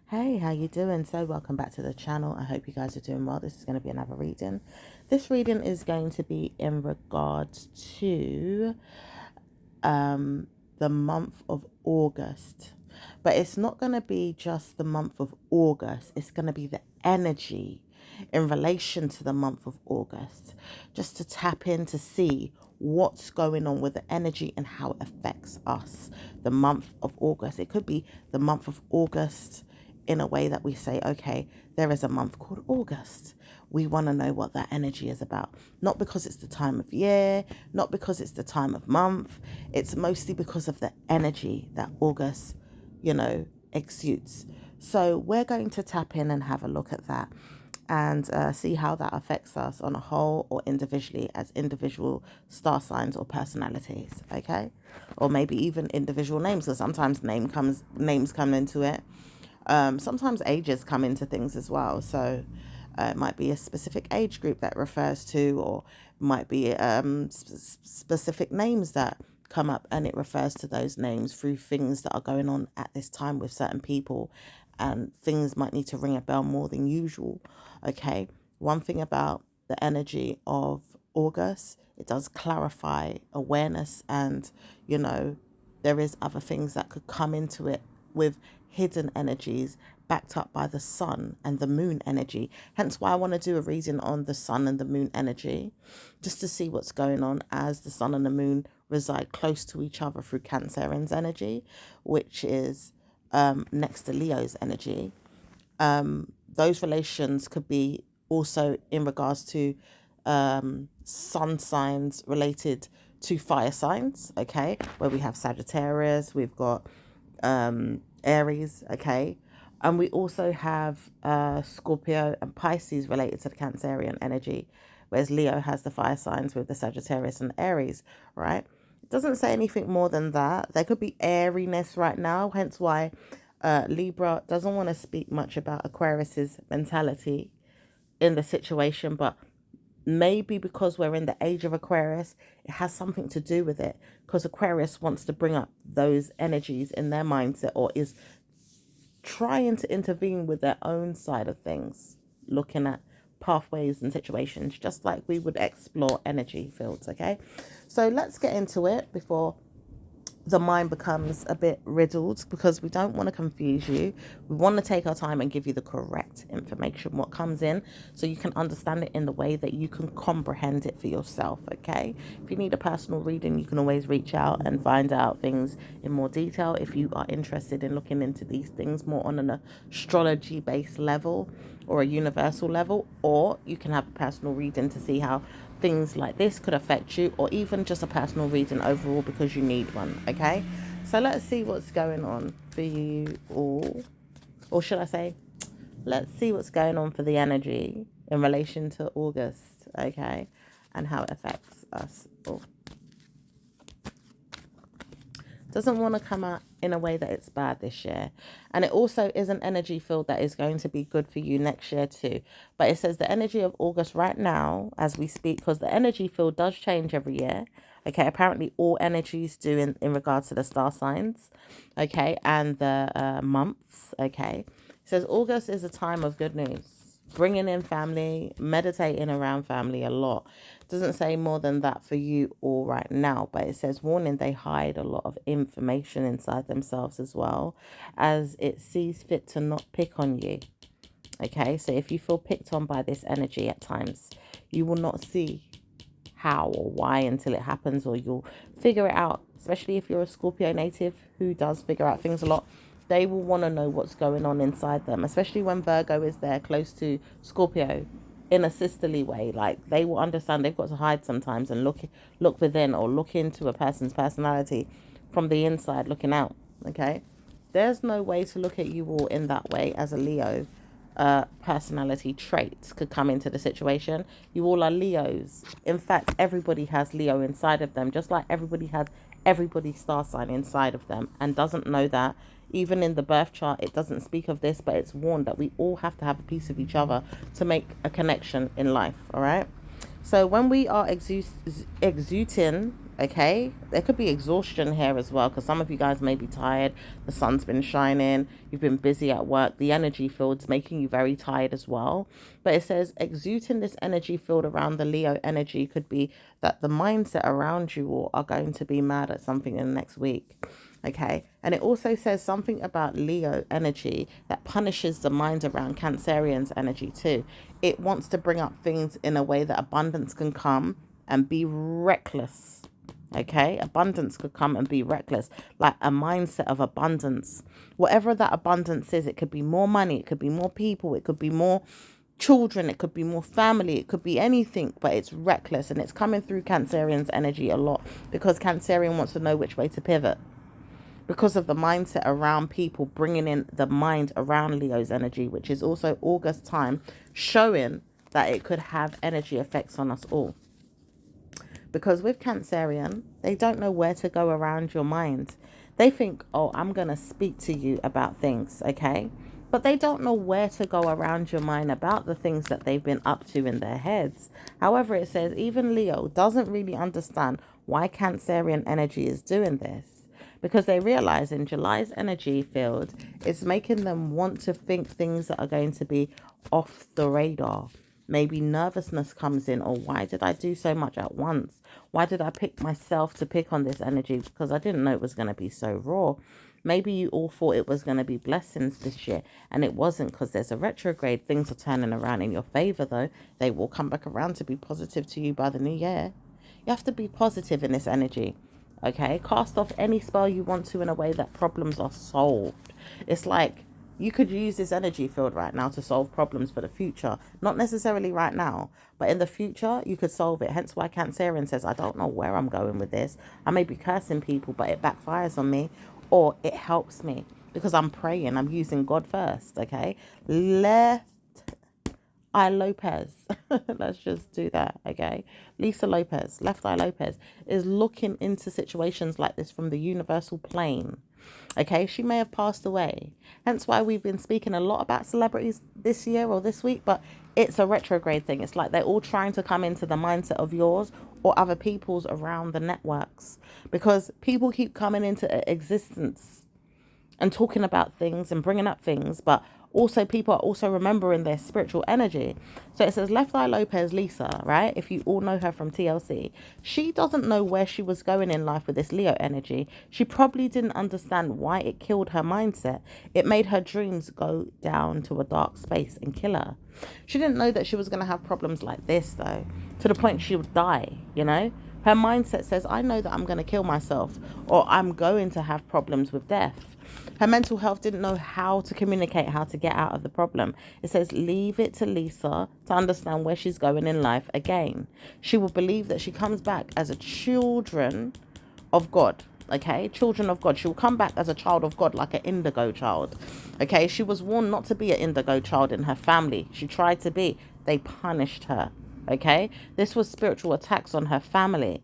Hey, how you doing? So welcome back to the channel. I hope you guys are doing well. This is going to be another reading. This reading is going to be in regards to the month of August. But it's not going to be just the month of August. It's going to be the energy in relation to the month of August. Just to tap in to see what's going on with the energy and how it affects us. The month of August. It could be the month of August in a way that we say, okay, there is a month called August. We want to know what that energy is about. Not because it's the time of year, not because it's the time of month. It's mostly because of the energy that August, exudes. So we're going to tap in and have a look at that and see how that affects us on a whole or individually as individual star signs or personalities, okay? Or maybe even individual names, because sometimes names come into it. Sometimes ages come into things as well. So it might be a specific age group that refers to, or might be specific names that come up and it refers to those names through things that are going on at this time with certain people, and things might need to ring a bell more than usual. Okay. One thing about the energy of August, it does clarify awareness, and there is other things that could come into it with hidden energies backed up by the sun and the moon energy. Hence why I want to do a reading on the sun and the moon energy, just to see what's going on as the sun and the moon reside close to each other through Cancerian's energy, which is next to Leo's energy. Those relations could be also in regards to sun signs related to fire signs, okay, where we have Sagittarius, we've got Aries, okay, and we also have Scorpio and Pisces related to the Cancerian energy, whereas Leo has the fire signs with the Sagittarius and Aries, right? It doesn't say anything more than that. There could be airiness right now, hence why Libra doesn't want to speak much about Aquarius's mentality in the situation, but maybe because we're in the age of Aquarius, it has something to do with it, because Aquarius wants to bring up those energies in their mindset, or is trying to intervene with their own side of things, looking at pathways and situations, just like we would explore energy fields, okay? So let's get into it before the mind becomes a bit riddled, because we don't want to confuse you. We want to take our time and give you the correct information, what comes in, so you can understand it in the way that you can comprehend it for yourself, okay? If you need a personal reading, you can always reach out and find out things in more detail if you are interested in looking into these things more on an astrology based level or a universal level, or you can have a personal reading to see how things like this could affect you, or even just a personal reading overall because you need one, okay? So let's see what's going on for you all, or should I say, let's see what's going on for the energy in relation to August, okay, and how it affects us all. Doesn't want to come out in a way that it's bad this year, and it also is an energy field that is going to be good for you next year too. But it says the energy of August right now as we speak, because the energy field does change every year, okay? Apparently all energies do in regards to the star signs, okay, and the months, okay? It says August is a time of good news, bringing in family, meditating around family a lot. Doesn't say more than that for you all right now, but it says warning, they hide a lot of information inside themselves as well, as it sees fit to not pick on you, okay? So if you feel picked on by this energy at times, you will not see how or why until it happens, or you'll figure it out, especially if you're a Scorpio native who does figure out things a lot. They will want to know what's going on inside them, especially when Virgo is there close to Scorpio in a sisterly way. Like, they will understand they've got to hide sometimes and look within, or look into a person's personality from the inside looking out, okay? There's no way to look at you all in that way as a Leo. Personality traits could come into the situation. You all are Leos. In fact, everybody has Leo inside of them, just like everybody has everybody's star sign inside of them and doesn't know that. Even in the birth chart, it doesn't speak of this, but it's warned that we all have to have a piece of each other to make a connection in life, all right? So when we are exuding Okay, there could be exhaustion here as well, because some of you guys may be tired. The sun's been shining, you've been busy at work, the energy field's making you very tired as well. But it says exuding this energy field around the Leo energy could be that the mindset around you all are going to be mad at something in the next week. Okay, and it also says something about Leo energy that punishes the mind around Cancerian's energy too. It wants to bring up things in a way that abundance can come and be reckless. Okay, abundance could come and be reckless, like a mindset of abundance. Whatever that abundance is, it could be more money, it could be more people, it could be more children, it could be more family, it could be anything, but it's reckless, and it's coming through Cancerian's energy a lot because Cancerian wants to know which way to pivot because of the mindset around people bringing in the mind around Leo's energy, which is also August time, showing that it could have energy effects on us all. Because with Cancerian, they don't know where to go around your mind. They think, oh, I'm going to speak to you about things, okay? But they don't know where to go around your mind about the things that they've been up to in their heads. However, it says even Leo doesn't really understand why Cancerian energy is doing this. Because they realize in July's energy field, it's making them want to think things that are going to be off the radar. Maybe nervousness comes in, or why did I do so much at once? Why did I pick myself to pick on this energy? Because I didn't know it was going to be so raw. Maybe you all thought it was going to be blessings this year, and it wasn't, because there's a retrograde. Things are turning around in your favor, though. They will come back around to be positive to you by the new year. You have to be positive in this energy. Okay, cast off any spell you want to in a way that problems are solved. It's like you could use this energy field right now to solve problems for the future. Not necessarily right now, but in the future, you could solve it. Hence why Cancerian says, I don't know where I'm going with this. I may be cursing people, but it backfires on me, or it helps me because I'm praying. I'm using God first, okay? Left Eye Lopez, let's just do that, okay? Lisa Lopez, Left Eye Lopez, is looking into situations like this from the universal plane, okay? She may have passed away, hence why we've been speaking a lot about celebrities this year or this week, but it's a retrograde thing. It's like they're all trying to come into the mindset of yours or other people's around the networks, because people keep coming into existence and talking about things and bringing up things, but also people are also remembering their spiritual energy. So it says Left Eye Lopez, Lisa, right? If you all know her from TLC, she doesn't know where she was going in life with this Leo energy. She probably didn't understand why it killed her mindset. It made her dreams go down to a dark space and kill her. She didn't know that she was going to have problems like this, though, to the point she would die, you know? Her mindset says, I know that I'm going to kill myself, or I'm going to have problems with death. Her mental health didn't know how to communicate, how to get out of the problem. It says, leave it to Lisa to understand where she's going in life again. She will believe that she comes back as a children of God. Okay, children of God. She will come back as a child of God, like an indigo child. Okay, she was warned not to be an indigo child in her family. She tried to be. They punished her. Okay, this was spiritual attacks on her family,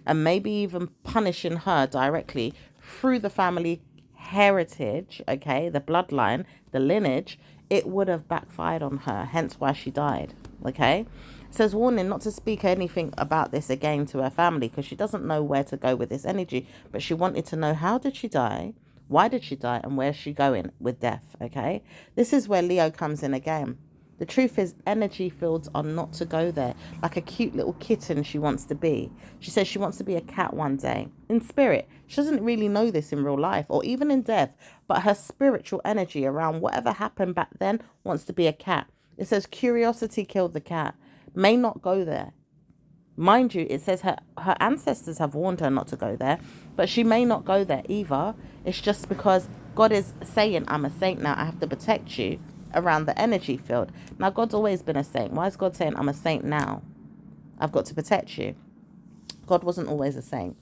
and maybe even punishing her directly through the family heritage, okay, the bloodline, the lineage. It would have backfired on her, hence why she died. Okay, it says warning not to speak anything about this again to her family, because she doesn't know where to go with this energy, but she wanted to know, how did she die, why did she die, and where's she going with death. Okay, this is where Leo comes in again. The truth is, energy fields are not to go there. Like a cute little kitten she wants to be. She says she wants to be a cat one day. In spirit. She doesn't really know this in real life or even in death. But her spiritual energy around whatever happened back then wants to be a cat. It says curiosity killed the cat. May not go there. Mind you, it says her ancestors have warned her not to go there. But she may not go there either. It's just because God is saying, I'm a saint now. I have to protect you around the energy field. Now, God's always been a saint. Why is God saying, I'm a saint now? I've got to protect you. God wasn't always a saint.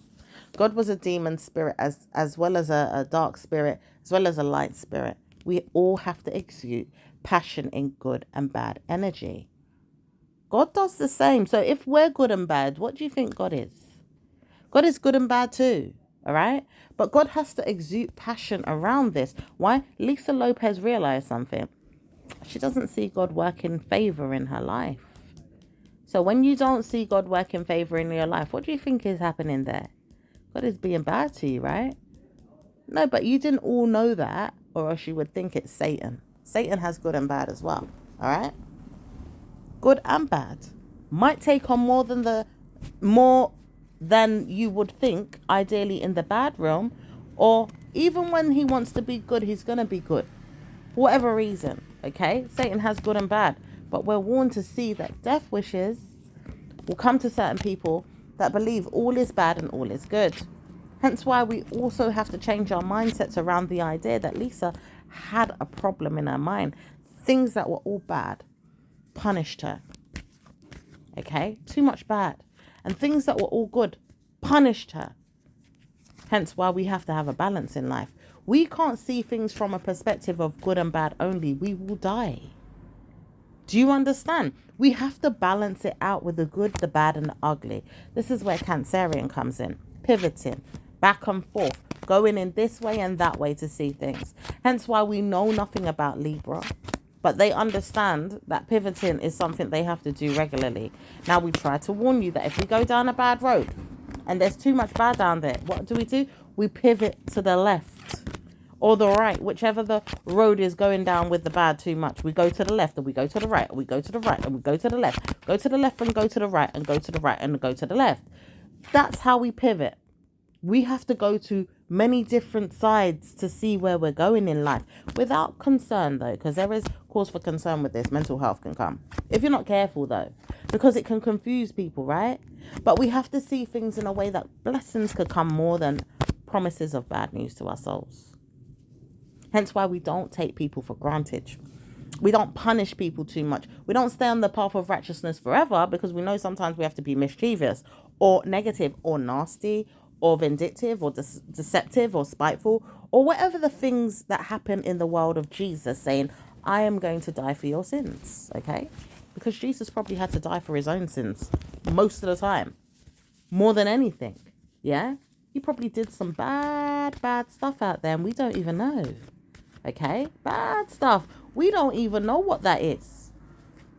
God was a demon spirit as well as a dark spirit, as well as a light spirit. We all have to exude passion in good and bad energy. God does the same. So if we're good and bad, what do you think God is? God is good and bad too. All right. But God has to exude passion around this. Why? Lisa Lopez realized something. She doesn't see God work in favor in her life. So when you don't see God work in favor in your life, what do you think is happening there? God is being bad to you, right? No, but you didn't all know that, or else you would think it's Satan. Satan has good and bad as well, all right? Good and bad. Might take on more than you would think, ideally in the bad realm, or even when he wants to be good, he's going to be good. For whatever reason, okay? Satan has good and bad, but we're warned to see that death wishes will come to certain people that believe all is bad and all is good. Hence why we also have to change our mindsets around the idea that Lisa had a problem in her mind. Things that were all bad punished her. Okay? Too much bad. And things that were all good punished her. Hence why we have to have a balance in life. We can't see things from a perspective of good and bad only. We will die. Do you understand? We have to balance it out with the good, the bad, and the ugly. This is where Cancerian comes in. Pivoting, back and forth, going in this way and that way to see things. Hence why we know nothing about Libra. But they understand that pivoting is something they have to do regularly. Now, we try to warn you that if we go down a bad road and there's too much bad down there, what do? We pivot to the left or the right, whichever the road is going down with the bad too much. We go to the left and we go to the right, and we go to the right and we go to the left. Go to the left and go to the right and go to the right and go to the left. That's how we pivot. We have to go to many different sides to see where we're going in life without concern, though, because there is cause for concern with this. Mental health can come if you're not careful, though, because it can confuse people, right? But we have to see things in a way that blessings could come more than promises of bad news to our souls. Hence why we don't take people for granted. We don't punish people too much. We don't stay on the path of righteousness forever, because we know sometimes we have to be mischievous or negative or nasty or vindictive or deceptive or spiteful or whatever the things that happen in the world of Jesus, saying, I am going to die for your sins, okay? Because Jesus probably had to die for his own sins most of the time, more than anything, yeah? He probably did some bad stuff out there and we don't even know, okay? Bad stuff. We don't even know what that is.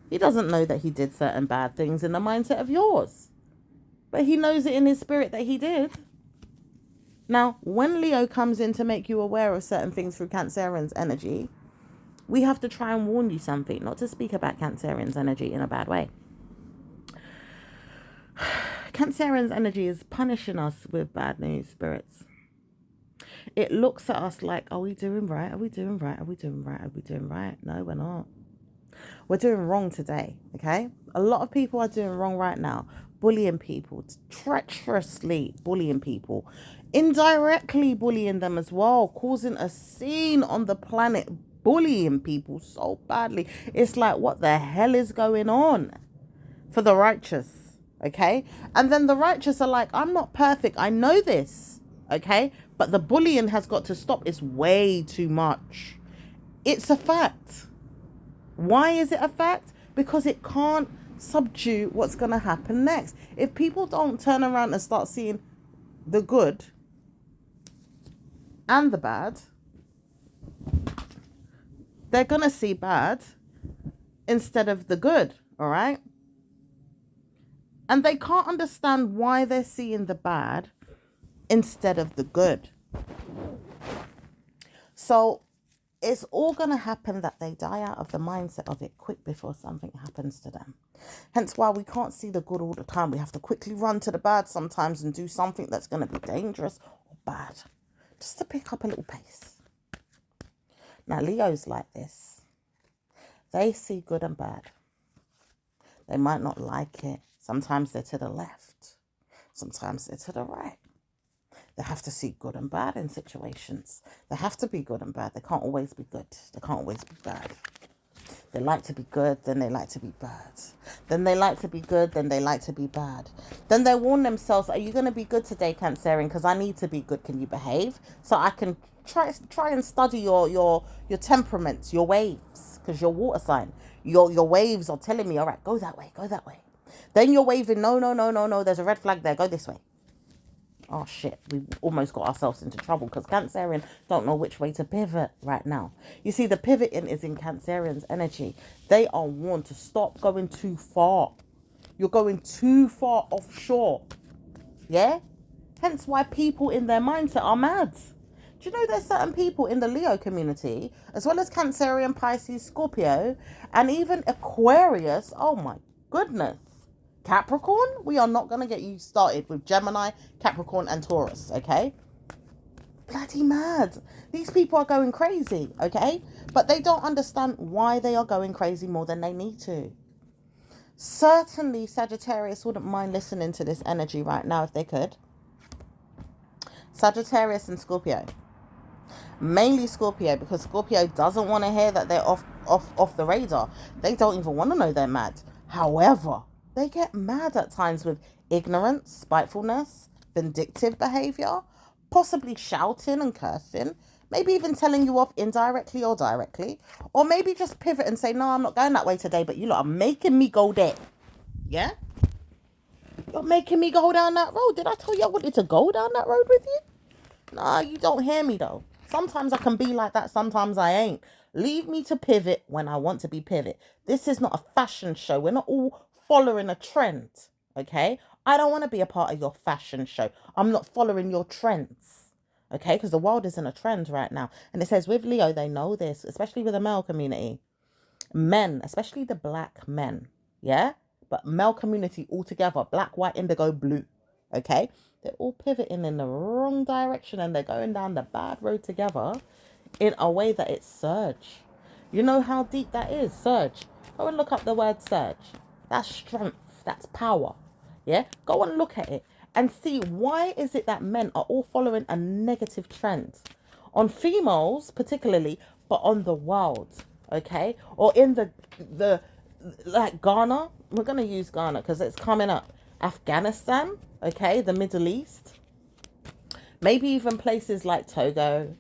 He doesn't know that he did certain bad things in the mindset of yours, but he knows it in his spirit that he did. Now, when Leo comes in to make you aware of certain things through Cancerian's energy, we have to try and warn you something, not to speak about Cancerian's energy in a bad way. Cancerian's energy is punishing us with bad news, spirits. It looks at us like, are we doing right? Are we doing right? Are we doing right? Are we doing right? No, we're not. We're doing wrong today, okay? A lot of people are doing wrong right now. Bullying people, treacherously bullying people, indirectly bullying them as well, causing a scene on the planet, bullying people so badly. It's like, what the hell is going on for the righteous, okay? And then the righteous are like, I'm not perfect, I know this, okay? But the bullying has got to stop. It's way too much. It's a fact. Why is it a fact? Because it can't subdue what's going to happen next. If people don't turn around and start seeing the good and the bad, they're going to see bad instead of the good, all right? And they can't understand why they're seeing the bad instead of the good. So it's all going to happen that they die out of the mindset of it quick before something happens to them. Hence why we can't see the good all the time. We have to quickly run to the bad sometimes and do something that's going to be dangerous or bad, just to pick up a little pace. Now, Leo's like this. They see good and bad. They might not like it. Sometimes they're to the left. Sometimes they're to the right. They have to see good and bad in situations. They have to be good and bad. They can't always be good. They can't always be bad. They like to be good, then they like to be bad. Then they like to be good, then they like to be bad. Then they warn themselves, are you going to be good today, Cancerian? Because I need to be good. Can you behave? So I can try and study your temperaments, your waves, because you're water sign. Your waves are telling me, all right, go that way, go that way. Then you're waving, no, there's a red flag there, go this way. Oh shit, we've almost got ourselves into trouble because Cancerian don't know which way to pivot right now. You see, the pivoting is in Cancerian's energy. They are warned to stop going too far. You're going too far offshore. Yeah? Hence why people in their mindset are mad. Do you know there's certain people in the Leo community, as well as Cancerian, Pisces, Scorpio, and even Aquarius? Oh my goodness. Capricorn? We are not going to get you started with Gemini, Capricorn, and Taurus, okay? Bloody mad. These people are going crazy, okay? But they don't understand why they are going crazy more than they need to. Certainly, Sagittarius wouldn't mind listening to this energy right now if they could. Sagittarius and Scorpio. Mainly Scorpio, because Scorpio doesn't want to hear that they're off the radar. They don't even want to know they're mad. However, they get mad at times with ignorance, spitefulness, vindictive behavior, possibly shouting and cursing, maybe even telling you off indirectly or directly, or maybe just pivot and say, no, I'm not going that way today, but you lot are making me go there. Yeah? You're making me go down that road. Did I tell you I wanted to go down that road with you? No, you don't hear me though. Sometimes I can be like that, sometimes I ain't. Leave me to pivot when I want to be pivot. This is not a fashion show. We're not all following a trend, okay? I don't want to be a part of your fashion show. I'm not following your trends, okay? Because the world is in a trend right now. And it says with Leo, they know this, especially with the male community. Men, especially the black men, yeah? But male community altogether, black, white, indigo, blue, okay? They're all pivoting in the wrong direction and they're going down the bad road together in a way that it's surge. You know how deep that is, surge. Go and look up the word surge. That's strength, that's power, yeah? Go and look at it and see why is it that men are all following a negative trend on females particularly, but on the world, okay? Or in the like Ghana, we're going to use Ghana because it's coming up. Afghanistan, okay, the Middle East, maybe even places like Togo,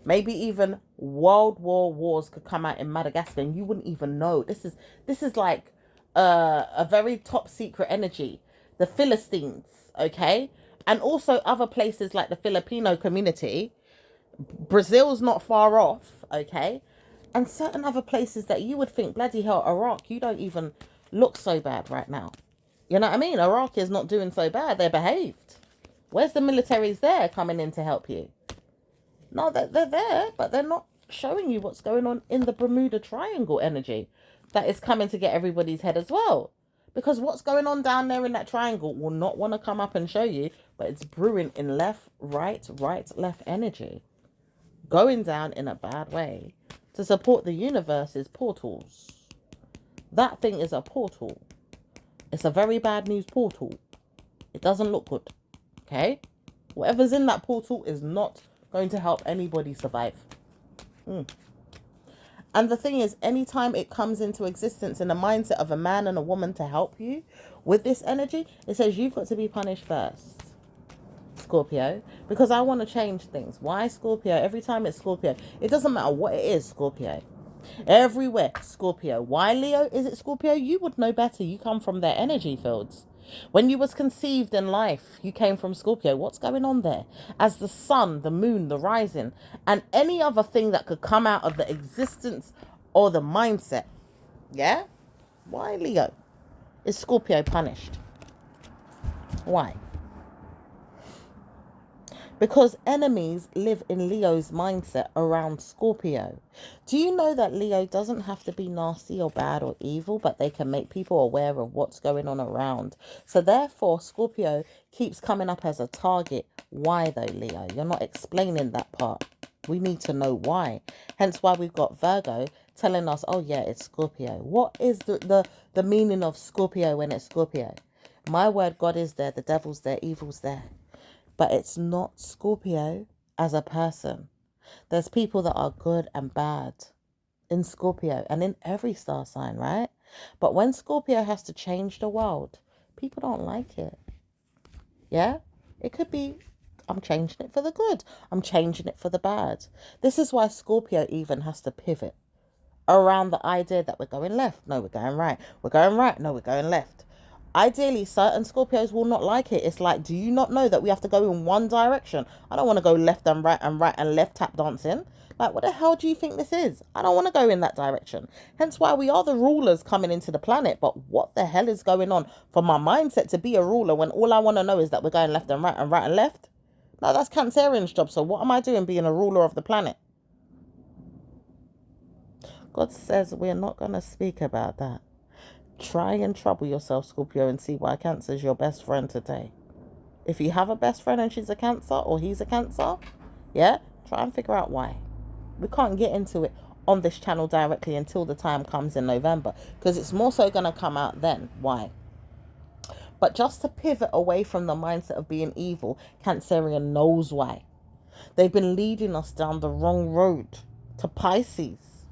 maybe even World War wars could come out in Madagascar and you wouldn't even know. This is like a very top secret energy. The Philistines, okay, and also other places like the Filipino community. Brazil's not far off, okay, and certain other places that you would think, bloody hell, Iraq, you don't even look so bad right now. You know what I mean? Iraq is not doing so bad. They're behaved. Where's the militaries there coming in to help you? No, they're there, but they're not showing you what's going on in the Bermuda Triangle energy that is coming to get everybody's head as well. Because what's going on down there in that triangle will not want to come up and show you, but it's brewing in left, right, left energy. Going down in a bad way to support the universe's portals. That thing is a portal. It's a very bad news portal. It doesn't look good. Okay? Whatever's in that portal is not going to help anybody survive. And the thing is, anytime it comes into existence in the mindset of a man and a woman to help you with this energy, it says you've got to be punished first. Scorpio, because I want to change things. Why Scorpio? Every time it's Scorpio, it doesn't matter what it is, Scorpio. Everywhere, Scorpio. Why Leo? Is it Scorpio? You would know better. You come from their energy fields. When you was conceived in life, you came from Scorpio. What's going on there? As the sun, the moon, the rising, and any other thing that could come out of the existence or the mindset. Yeah? Why Leo? Is Scorpio punished? Why? Because enemies live in Leo's mindset around Scorpio. Do you know that Leo doesn't have to be nasty or bad or evil, but they can make people aware of what's going on around? So therefore, Scorpio keeps coming up as a target. Why though, Leo? You're not explaining that part. We need to know why. Hence why we've got Virgo telling us, oh yeah, it's Scorpio. What is the meaning of Scorpio when it's Scorpio? My word, God is there, the devil's there, evil's there. But it's not Scorpio as a person. There's people that are good and bad in Scorpio and in every star sign, right? But when Scorpio has to change the world, people don't like it. Yeah? It could be, I'm changing it for the good. I'm changing it for the bad. This is why Scorpio even has to pivot around the idea that we're going left. No, we're going right. We're going right. No, we're going left. Ideally, certain Scorpios will not like it. It's like, do you not know that we have to go in one direction? I don't want to go left and right and left tap dancing. Like, what the hell do you think this is? I don't want to go in that direction. Hence why we are the rulers coming into the planet. But what the hell is going on for my mindset to be a ruler when all I want to know is that we're going left and right and left? No, that's Cancerian's job. So what am I doing being a ruler of the planet? God says we're not going to speak about that. Try and trouble yourself, Scorpio, and see why Cancer's your best friend today. If you have a best friend and she's a Cancer or he's a Cancer, yeah, try and figure out why. We can't get into it on this channel directly until the time comes in November, because it's more so going to come out then. Why? But just to pivot away from the mindset of being evil, Cancerian knows why. They've been leading us down the wrong road to Pisces.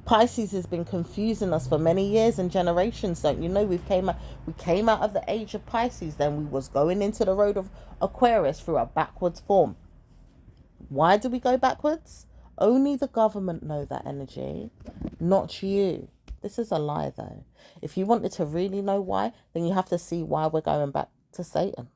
Pisces has been confusing us for many years and generations. Don't you know? We came out of the age of Pisces, then we was going into the road of Aquarius through a backwards form. Why do we go backwards? Only the government know that energy, not you. This is a lie, though. If you wanted to really know why, then you have to see why we're going back to Satan.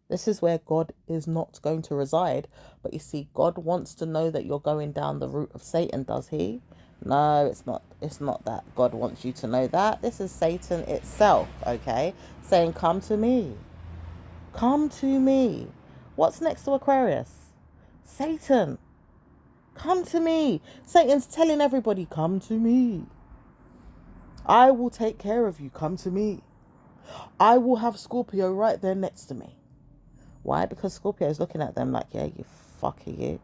This is where God is not going to reside. But you see, God wants to know that you're going down the route of Satan, does he? No, it's not. It's not that God wants you to know that. This is Satan itself, okay? Saying, come to me. Come to me. What's next to Aquarius? Satan. Come to me. Satan's telling everybody, come to me. I will take care of you. Come to me. I will have Scorpio right there next to me. Why? Because Scorpio is looking at them like, yeah, you fucker, you.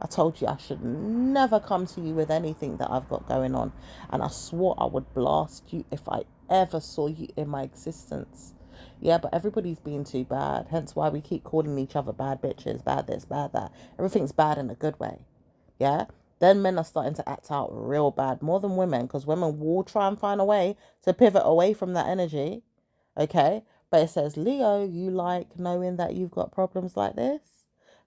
I told you I should never come to you with anything that I've got going on. And I swore I would blast you if I ever saw you in my existence. Yeah, but everybody's being too bad. Hence why we keep calling each other bad bitches, bad this, bad that. Everything's bad in a good way. Yeah? Then men are starting to act out real bad. More than women. Because women will try and find a way to pivot away from that energy. Okay? But it says, Leo, you like knowing that you've got problems like this?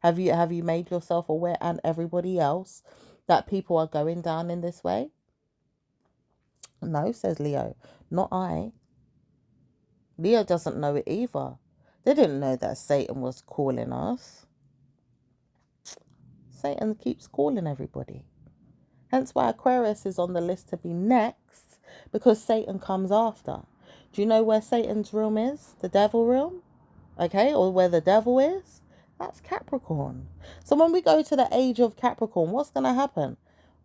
Have you made yourself aware, and everybody else, that people are going down in this way? No, says Leo. Not I. Leo doesn't know it either. They didn't know that Satan was calling us. Satan keeps calling everybody. Hence why Aquarius is on the list to be next, because Satan comes after. Do you know where Satan's realm is? The devil realm? Okay, or where the devil is? That's Capricorn. So when we go to the age of Capricorn, what's going to happen?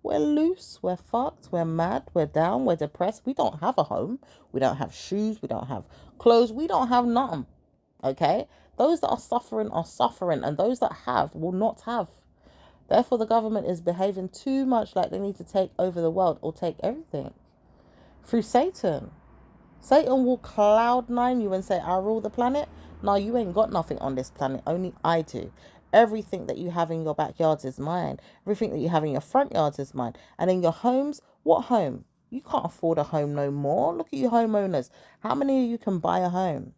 We're loose, we're fucked, we're mad, we're down, we're depressed. We don't have a home. We don't have shoes. We don't have clothes. We don't have nothing. Okay? Those that are suffering, and those that have will not have. Therefore, the government is behaving too much like they need to take over the world or take everything through Satan. Satan will cloud nine you and say, I rule the planet. No, you ain't got nothing on this planet. Only I do. Everything that you have in your backyards is mine. Everything that you have in your front yards is mine. And in your homes, what home? You can't afford a home no more. Look at you homeowners. How many of you can buy a home?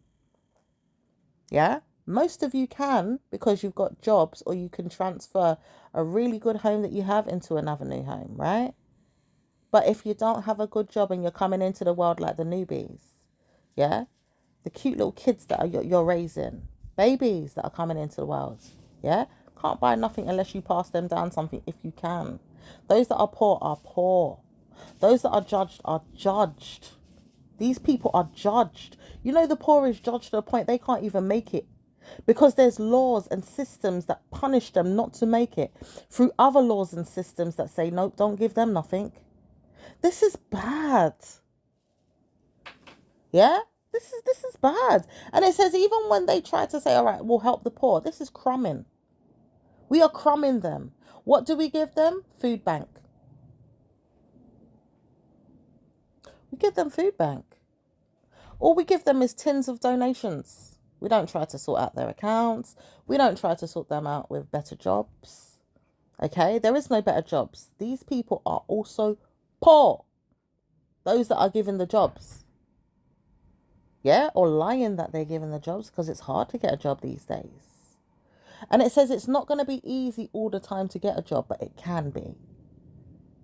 Yeah? Most of you can, because you've got jobs, or you can transfer a really good home that you have into another new home, right? But if you don't have a good job and you're coming into the world like the newbies, yeah? The cute little kids that you're raising, babies that are coming into the world, yeah? Can't buy nothing unless you pass them down something if you can. Those that are poor are poor. Those that are judged are judged. These people are judged. You know, the poor is judged to the point they can't even make it. Because there's laws and systems that punish them not to make it. Through other laws and systems that say, no, don't give them nothing. This is bad. Yeah? This is bad. And it says even when they try to say, all right, we'll help the poor, this is crumbing. We are crumbing them. What do we give them? Food bank. We give them food bank. All we give them is tins of donations. We don't try to sort out their accounts. We don't try to sort them out with better jobs. Okay? There is no better jobs. These people are also poor. Those that are given the jobs. Yeah? Or lying that they're given the jobs, because it's hard to get a job these days. And it says it's not going to be easy all the time to get a job, but it can be.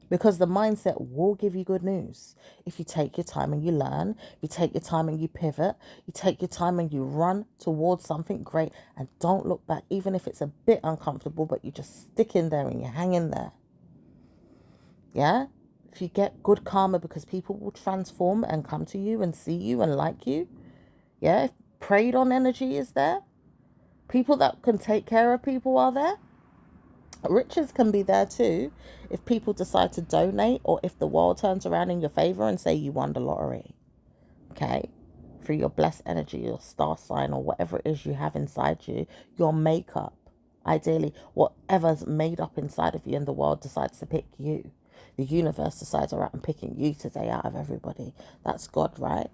Because the mindset will give you good news. If you take your time and you learn, you take your time and you pivot, you take your time and you run towards something great and don't look back, even if it's a bit uncomfortable, but you just stick in there and you hang in there. Yeah? If you get good karma, because people will transform and come to you and see you and like you. Yeah? If preyed on energy is there, people that can take care of people are there. Riches can be there too if people decide to donate, or if the world turns around in your favor and say you won the lottery. Okay? Through your blessed energy, your star sign, or whatever it is you have inside you, your makeup. Ideally, whatever's made up inside of you, and the world decides to pick you. The universe decides, all right, I'm picking you today out of everybody. That's God, right?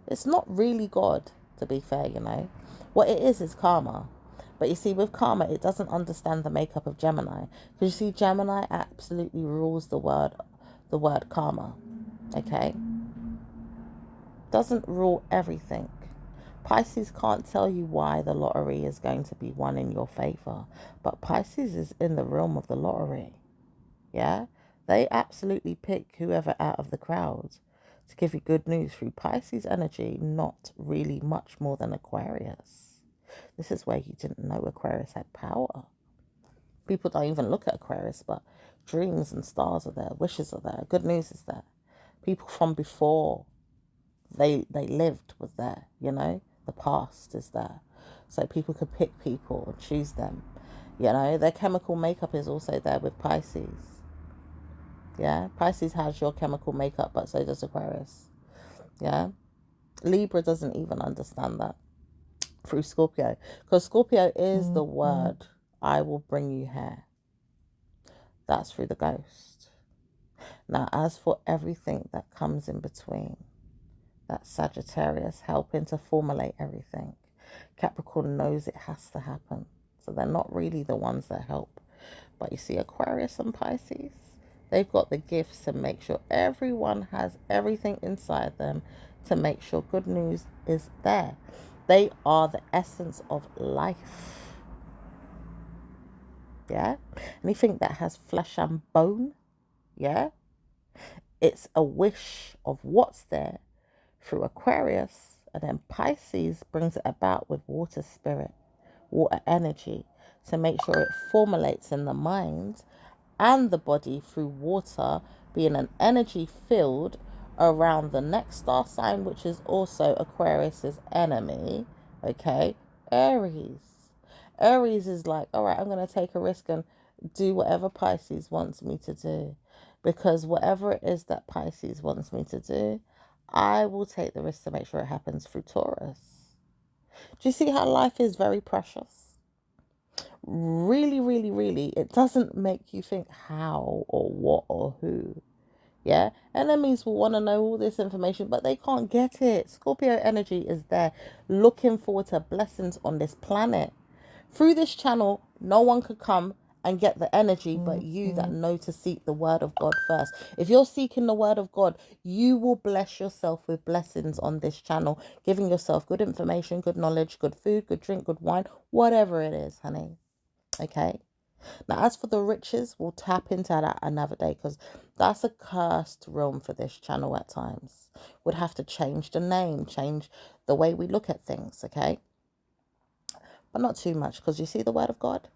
It's not really God, to be fair, you know. What it is karma. But you see, with karma, it doesn't understand the makeup of Gemini. Because you see, Gemini absolutely rules the word karma. Okay? Doesn't rule everything. Pisces can't tell you why the lottery is going to be won in your favor. But Pisces is in the realm of the lottery. Yeah? They absolutely pick whoever out of the crowd to give you good news through Pisces energy, not really much more than Aquarius. This is where you didn't know Aquarius had power. People don't even look at Aquarius, but dreams and stars are there, wishes are there, good news is there. People from before they lived was there, you know, the past is there. So people could pick people and choose them. You know, their chemical makeup is also there with Pisces. Yeah, Pisces has your chemical makeup, but so does Aquarius. Yeah, Libra doesn't even understand that through Scorpio, because Scorpio is the word, I will bring you here. That's through the ghost. Now, as for everything that comes in between, that's Sagittarius helping to formulate everything. Capricorn knows it has to happen, so they're not really the ones that help. But you see, Aquarius and Pisces, they've got the gifts to make sure everyone has everything inside them to make sure good news is there. They are the essence of life. Yeah? Anything that has flesh and bone, yeah? It's a wish of what's there through Aquarius, and then Pisces brings it about with water spirit, water energy, to make sure it formulates in the mind and the body through water being an energy field around the next star sign, which is also Aquarius's enemy. Okay, Aries. Aries is like, all right, I'm going to take a risk and do whatever Pisces wants me to do, because whatever it is that Pisces wants me to do, I will take the risk to make sure it happens through Taurus. Do you see how life is very precious? Really, really, really, it doesn't make you think how or what or who. Yeah, enemies will want to know all this information, but they can't get it. Scorpio energy is there looking forward to blessings on this planet. Through this channel, no one could come and get the energy but you that know to seek the word of God first. If you're seeking the word of God, you will bless yourself with blessings on this channel, giving yourself good information, good knowledge, good food, good drink, good wine, whatever it is, honey. Okay? Now, as for the riches, we'll tap into that another day, because that's a cursed realm for this channel at times. Would have to change the name, change the way we look at things, okay? But not too much, because you see, the word of God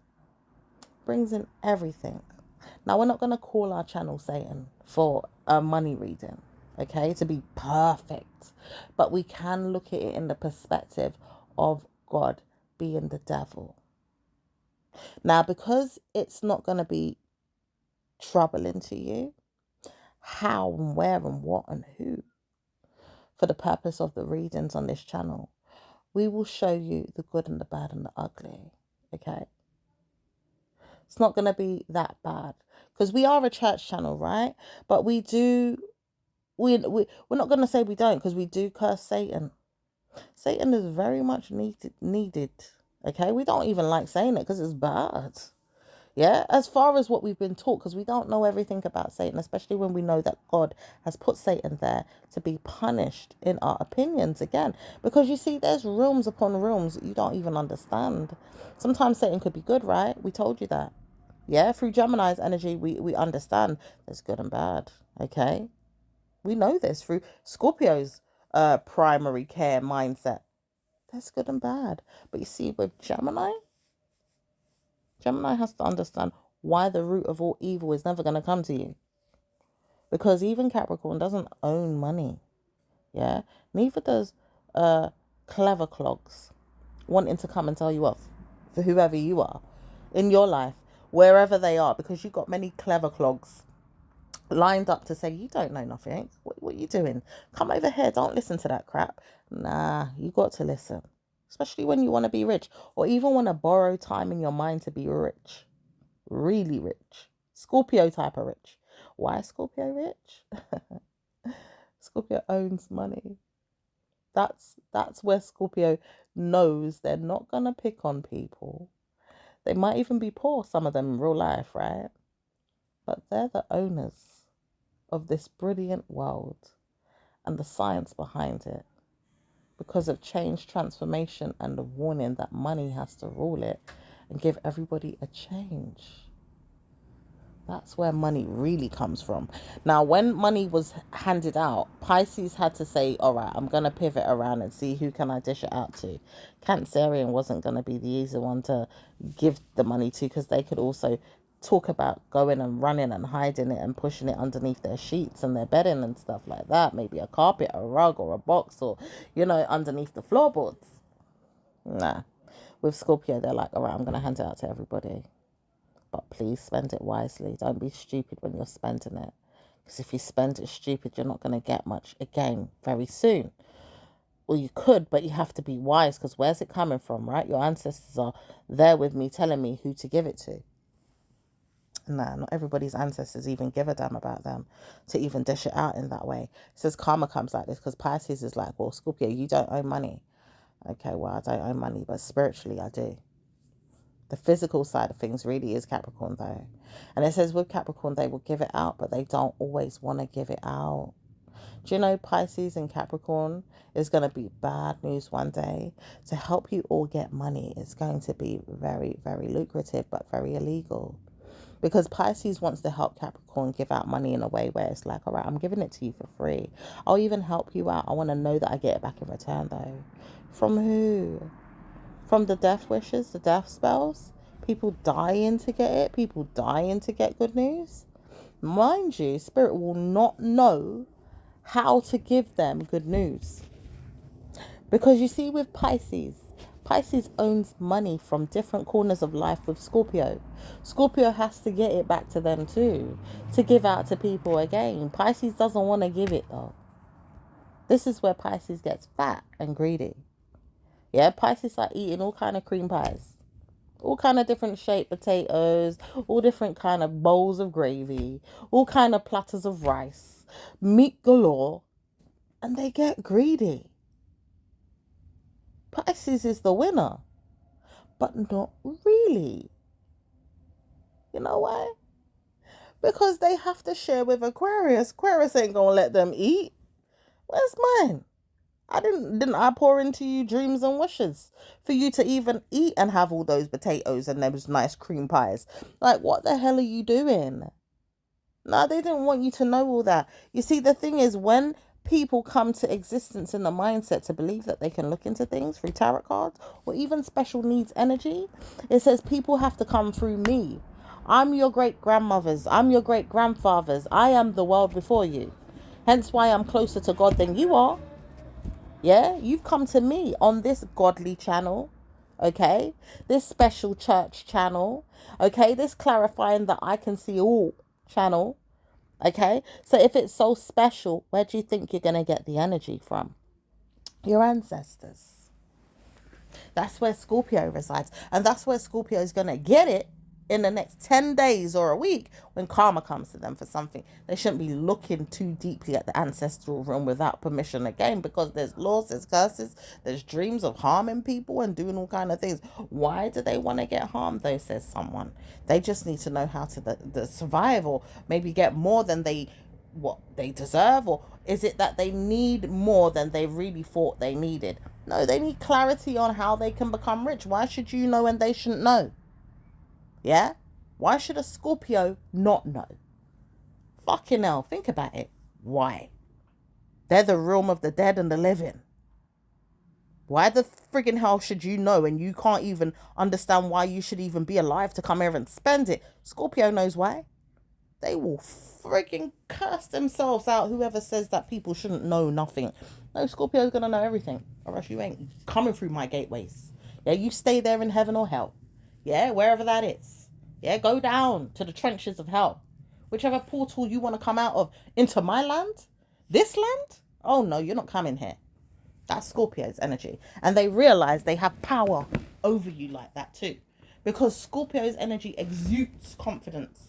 brings in everything. Now, we're not going to call our channel Satan for a money reading, okay, to be perfect. But we can look at it in the perspective of God being the devil. Now, because it's not going to be troubling to you, how and where and what and who, for the purpose of the readings on this channel, we will show you the good and the bad and the ugly, okay? It's not going to be that bad, because we are a church channel, right? But we're not going to say we don't, because we do curse Satan. Satan is very much needed, okay? We don't even like saying it because it's bad. Yeah, as far as what we've been taught, because we don't know everything about Satan, especially when we know that God has put Satan there to be punished in our opinions again. Because you see, there's rooms upon rooms that you don't even understand. Sometimes Satan could be good, right? We told you that. Yeah, through Gemini's energy, we understand there's good and bad. Okay, we know this through Scorpio's primary care mindset. There's good and bad. But you see, with Gemini has to understand why the root of all evil is never going to come to you. Because even Capricorn doesn't own money. Yeah, neither does clever clogs wanting to come and tell you off for whoever you are in your life, wherever they are, because you've got many clever clogs lined up to say, you don't know nothing. What are you doing? Come over here. Don't listen to that crap. Nah, you got to listen. Especially when you want to be rich or even want to borrow time in your mind to be rich. Really rich. Scorpio type of rich. Why is Scorpio rich? Scorpio owns money. That's where Scorpio knows they're not gonna pick on people. They might even be poor, some of them in real life, right? But they're the owners of this brilliant world and the science behind it. Because of change, transformation, and the warning that money has to rule it and give everybody a change. That's where money really comes from. Now, when money was handed out, Pisces had to say, all right, I'm going to pivot around and see who can I dish it out to. Cancerian wasn't going to be the easy one to give the money to, because they could also talk about going and running and hiding it and pushing it underneath their sheets and their bedding and stuff like that. Maybe a carpet, a rug, or a box, or, underneath the floorboards. Nah. With Scorpio, they're like, all right, I'm going to hand it out to everybody. But please spend it wisely. Don't be stupid when you're spending it. Because if you spend it stupid, you're not going to get much again very soon. Well, you could, but you have to be wise, because where's it coming from, right? Your ancestors are there with me telling me who to give it to. Nah, not everybody's ancestors even give a damn about them to even dish it out in that way. It says karma comes like this because Pisces is like, well, Scorpio, you don't own money. Okay, well, I don't own money, but spiritually I do. The physical side of things really is Capricorn, though. And it says with Capricorn, they will give it out, but they don't always want to give it out. Do you know Pisces and Capricorn is going to be bad news one day? To help you all get money, it's going to be very, very lucrative, but very illegal. Because Pisces wants to help Capricorn give out money in a way where it's like, all right, I'm giving it to you for free. I'll even help you out. I want to know that I get it back in return, though. From who? From the death wishes, the death spells, people dying to get it, people dying to get good news. Mind you, Spirit will not know how to give them good news. Because you see, with Pisces owns money from different corners of life with Scorpio. Scorpio has to get it back to them too, to give out to people again. Pisces doesn't want to give it though. This is where Pisces gets fat and greedy. Yeah, Pisces like eating all kind of cream pies, all kind of different shaped potatoes, all different kind of bowls of gravy, all kind of platters of rice, meat galore, and they get greedy. Pisces is the winner, but not really. You know why? Because they have to share with Aquarius. Aquarius ain't gonna let them eat. Where's mine? Didn't I pour into you dreams and wishes for you to even eat and have all those potatoes and those nice cream pies? Like, what the hell are you doing? No, they didn't want you to know all that. You see, the thing is, when people come to existence in the mindset to believe that they can look into things through tarot cards or even special needs energy, it says people have to come through me. I'm your great grandmothers. I'm your great grandfathers. I am the world before you. Hence why I'm closer to God than you are. Yeah, you've come to me on this godly channel, okay? This special church channel, okay? This clarifying that I can see all channel, okay? So if it's so special, where do you think you're going to get the energy from? Your ancestors. That's where Scorpio resides. And that's where Scorpio is going to get it in the next 10 days or a week when karma comes to them for something. They shouldn't be looking too deeply at the ancestral realm without permission again, because there's laws, there's curses, there's dreams of harming people and doing all kind of things. Why do they want to get harmed though, says someone? They just need to know how to the survive, or maybe get more than they deserve, or is it that they need more than they really thought they needed? No, they need clarity on how they can become rich. Why should you know and they shouldn't know? Yeah? Why should a Scorpio not know? Fucking hell, think about it. Why? They're the realm of the dead and the living. Why the friggin' hell should you know, and you can't even understand why you should even be alive to come here and spend it? Scorpio knows why. They will friggin' curse themselves out, whoever says that people shouldn't know nothing. No, Scorpio's gonna know everything, or else you ain't coming through my gateways. Yeah, you stay there in heaven or hell. Yeah, wherever that is. Yeah, go down to the trenches of hell. Whichever portal you want to come out of into my land, this land. Oh no, you're not coming here. That's Scorpio's energy. And they realize they have power over you like that too. Because Scorpio's energy exudes confidence.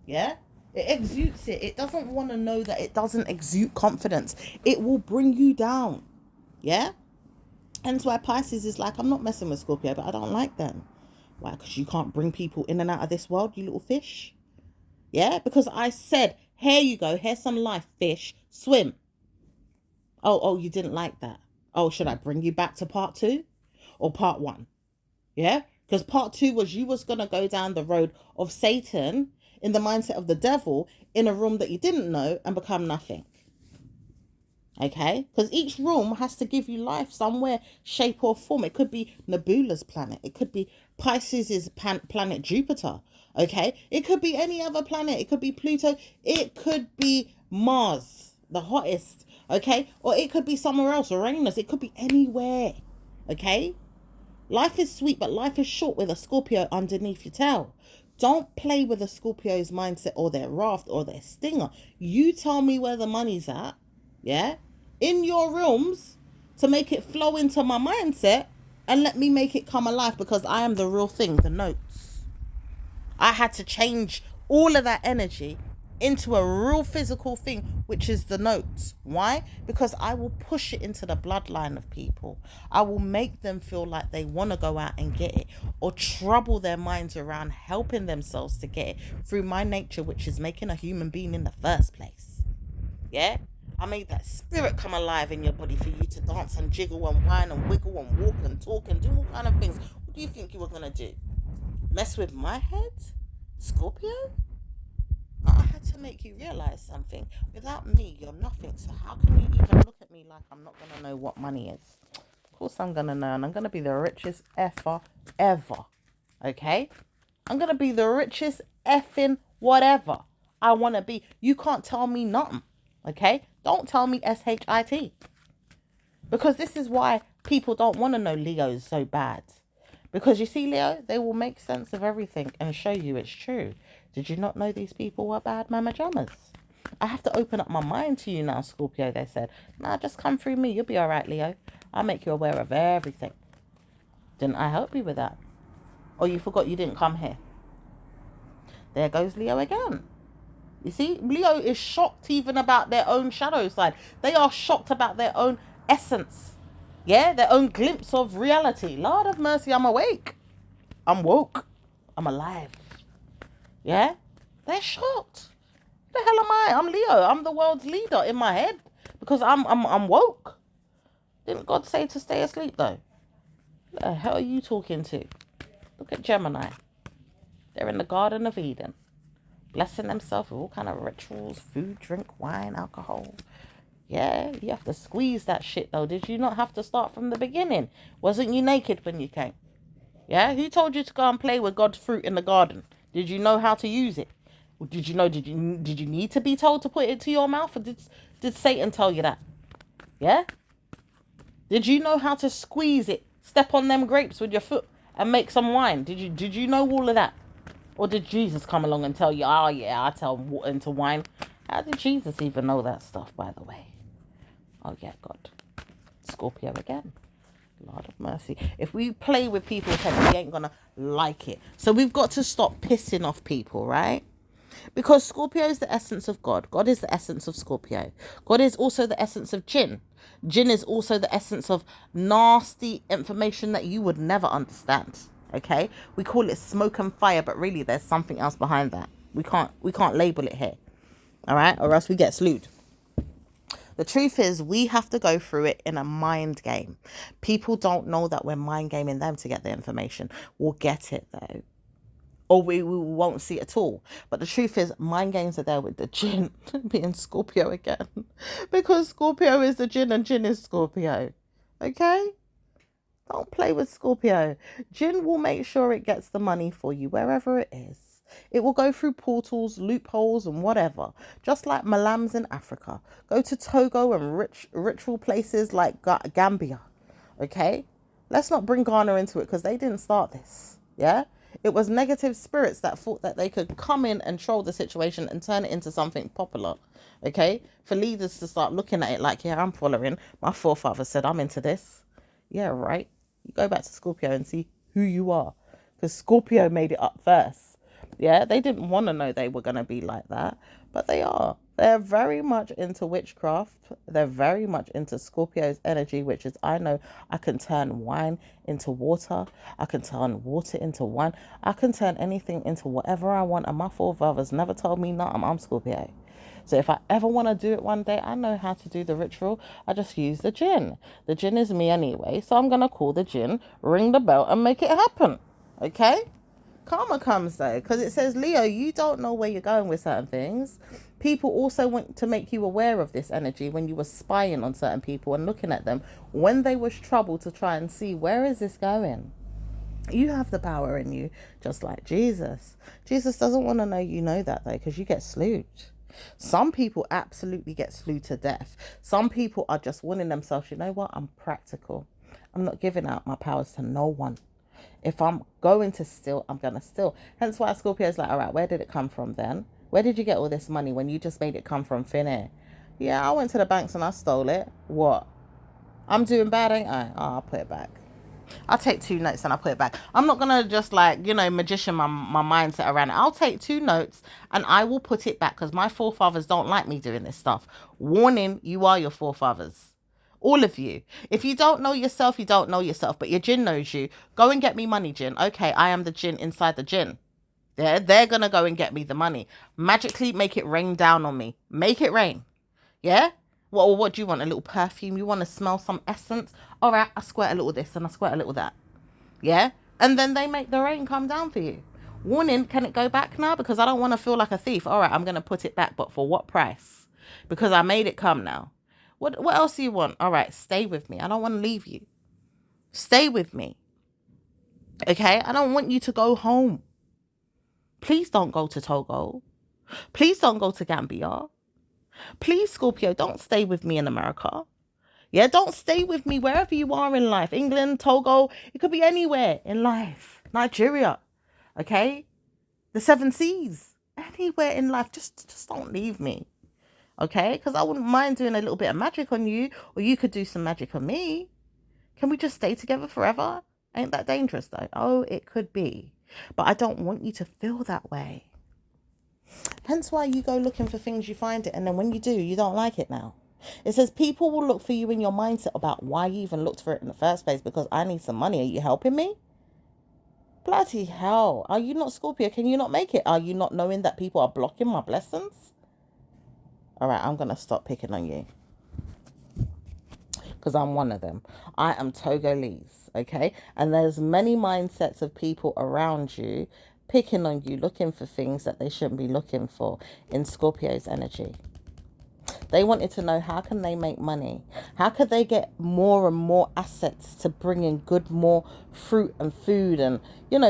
Yeah? It exudes it. It doesn't want to know that it doesn't exude confidence. It will bring you down. Yeah? Hence why Pisces is like, I'm not messing with Scorpio, but I don't like them. Why? Because you can't bring people in and out of this world, you little fish. Yeah? Because I said, here you go. Here's some life, fish. Swim. Oh, you didn't like that. Oh, should I bring you back to part 2 or part 1? Yeah? Because part 2 was you was going to go down the road of Satan in the mindset of the devil in a room that you didn't know and become nothing. Okay? Because each room has to give you life somewhere, shape or form. It could be Nebula's planet. It could be Pisces' planet Jupiter. Okay? It could be any other planet. It could be Pluto. It could be Mars, the hottest. Okay? Or it could be somewhere else, Uranus. It could be anywhere. Okay? Life is sweet, but life is short with a Scorpio underneath your tail. Don't play with a Scorpio's mindset or their raft or their stinger. You tell me where the money's at. Yeah? In your realms to make it flow into my mindset and let me make it come alive, because I am the real thing, the notes. I had to change all of that energy into a real physical thing, which is the notes. Why? Because I will push it into the bloodline of people. I will make them feel like they want to go out and get it, or trouble their minds around helping themselves to get it through my nature, which is making a human being in the first place. Yeah? I made that spirit come alive in your body for you to dance and jiggle and whine and wiggle and walk and talk and do all kind of things. What do you think you were going to do? Mess with my head? Scorpio? No, I had to make you realize something. Without me, you're nothing. So how can you even look at me like I'm not going to know what money is? Of course I'm going to know, and I'm going to be the richest effer ever. Okay? I'm going to be the richest effing whatever I want to be. You can't tell me nothing. Okay? Don't tell me SHIT. Because this is why people don't want to know Leo's so bad. Because you see, Leo, they will make sense of everything and show you it's true. Did you not know these people were bad mama jammers? I have to open up my mind to you now, Scorpio, they said. Nah, just come through me. You'll be all right, Leo. I'll make you aware of everything. Didn't I help you with that? Or you forgot you didn't come here? There goes Leo again. You see, Leo is shocked even about their own shadow side. They are shocked about their own essence. Yeah, their own glimpse of reality. Lord of mercy, I'm awake. I'm woke. I'm alive. Yeah? They're shocked. The hell am I? I'm Leo. I'm the world's leader in my head. Because I'm woke. Didn't God say to stay asleep though? What the hell are you talking to? Look at Gemini. They're in the Garden of Eden. Blessing themselves with all kind of rituals, food, drink, wine, alcohol. Yeah, you have to squeeze that shit though. Did you not have to start from the beginning? Wasn't you naked when you came? Yeah, who told you to go and play with God's fruit in the garden? Did you know how to use it? Or did you know? Did you need to be told to put it to your mouth, or did Satan tell you that? Yeah. Did you know how to squeeze it? Step on them grapes with your foot and make some wine. Did you know all of that? Or did Jesus come along and tell you, oh yeah, I tell water into wine? How did Jesus even know that stuff, by the way? Oh yeah, God. Scorpio again. Lord of mercy. If we play with people's heads, we ain't gonna like it. So we've got to stop pissing off people, right? Because Scorpio is the essence of God. God is the essence of Scorpio. God is also the essence of Jinn. Jinn is also the essence of nasty information that you would never understand. Okay? We call it smoke and fire, but really there's something else behind that. We can't label it here. All right? Or else we get slewed. The truth is, we have to go through it in a mind game. People don't know that we're mind gaming them to get the information. We'll get it though. or we won't see it at all. But the truth is, mind games are there with the jinn being Scorpio again, because Scorpio is the jinn and jinn is Scorpio. Okay? Don't play with Scorpio. Jinn will make sure it gets the money for you wherever it is. It will go through portals, loopholes, and whatever. Just like Malams in Africa. Go to Togo and ritual places like Gambia. Okay? Let's not bring Ghana into it because they didn't start this. Yeah? It was negative spirits that thought that they could come in and troll the situation and turn it into something popular. Okay? For leaders to start looking at it like, yeah, I'm following. My forefathers said I'm into this. Yeah, right. You go back to Scorpio and see who you are. Because Scorpio made it up first. Yeah, they didn't want to know they were going to be like that. But they are. They're very much into witchcraft. They're very much into Scorpio's energy, which is, I know I can turn wine into water. I can turn water into wine. I can turn anything into whatever I want. And my forefathers never told me nothing. I'm Scorpio. So if I ever want to do it one day, I know how to do the ritual. I just use the jinn. The jinn is me anyway. So I'm going to call the jinn, ring the bell and make it happen. Okay? Karma comes though, because it says, Leo, you don't know where you're going with certain things. People also want to make you aware of this energy when you were spying on certain people and looking at them when they was trouble to try and see, where is this going? You have the power in you, just like Jesus. Jesus doesn't want to know you know that though, because you get slewed. Some people absolutely get slewed to death. Some people are just warning themselves, you know what, I'm practical. I'm not giving out my powers to no one. If I'm going to steal, I'm going to steal. Hence why Scorpio's like, all right, where did it come from then? Where did you get all this money when you just made it come from thin air? Yeah, I went to the banks and I stole it. What? I'm doing bad, ain't I? Oh, I'll put it back. I'll take 2 notes and I'll put it back. I'm not going to just like, magician my mindset around it. I'll take 2 notes and I will put it back because my forefathers don't like me doing this stuff. Warning, you are your forefathers. All of you. If you don't know yourself, you don't know yourself. But your jinn knows you. Go and get me money, jinn. Okay, I am the jinn inside the jinn. They're going to go and get me the money. Magically make it rain down on me. Make it rain. Yeah? What do you want? A little perfume? You want to smell some essence? All right, I squirt a little this and I squirt a little that. Yeah? And then they make the rain come down for you. Warning, can it go back now? Because I don't want to feel like a thief. All right, I'm going to put it back, but for what price? Because I made it come now. What else do you want? All right, stay with me. I don't want to leave you. Stay with me. Okay? I don't want you to go home. Please don't go to Togo. Please don't go to Gambia. Please, Scorpio, don't stay with me in America. Yeah, don't stay with me wherever you are in life. England, Togo, it could be anywhere in life. Nigeria, okay? The 7 seas, anywhere in life. Just don't leave me, okay? Because I wouldn't mind doing a little bit of magic on you, or you could do some magic on me. Can we just stay together forever? Ain't that dangerous though? Oh, it could be. But I don't want you to feel that way. Hence why you go looking for things, you find it, and then when you do, you don't like it now. It says people will look for you in your mindset about why you even looked for it in the first place, because I need some money. Are you helping me? Bloody hell. Are you not Scorpio? Can you not make it? Are you not knowing that people are blocking my blessings? All right, I'm going to stop picking on you, because I'm one of them. I am Togolese, okay? And there's many mindsets of people around you picking on you, looking for things that they shouldn't be looking for in Scorpio's energy. They wanted to know, how can they make money? How could they get more and more assets to bring in more fruit and food and,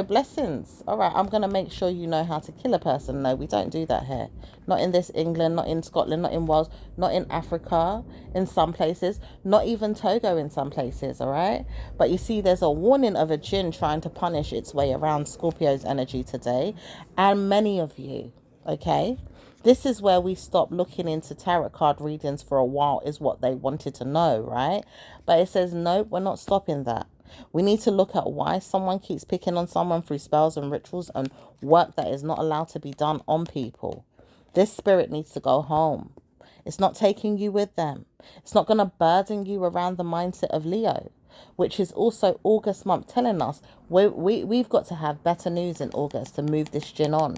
blessings? All right, I'm going to make sure you know how to kill a person. No, we don't do that here. Not in this England, not in Scotland, not in Wales, not in Africa, in some places, not even Togo in some places, all right? But you see, there's a warning of a jinn trying to punish its way around Scorpio's energy today, and many of you, okay? This is where we stop looking into tarot card readings for a while, is what they wanted to know, right? But it says, no, we're not stopping that. We need to look at why someone keeps picking on someone through spells and rituals and work that is not allowed to be done on people. This spirit needs to go home. It's not taking you with them. It's not going to burden you around the mindset of Leo, which is also August month telling us we've got to have better news in August to move this jinn on.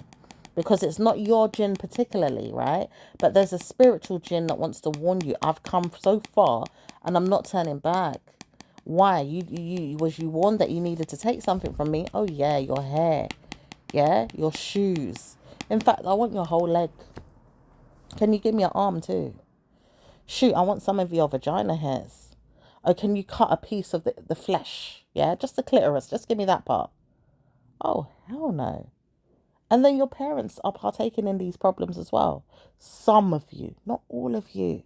Because it's not your jinn particularly, right? But there's a spiritual jinn that wants to warn you. I've come so far and I'm not turning back. Why? Was you warned that you needed to take something from me? Oh yeah, your hair. Yeah, your shoes. In fact, I want your whole leg. Can you give me your arm too? Shoot, I want some of your vagina hairs. Oh, can you cut a piece of the flesh? Yeah, just the clitoris. Just give me that part. Oh, hell no. And then your parents are partaking in these problems as well. Some of you, not all of you.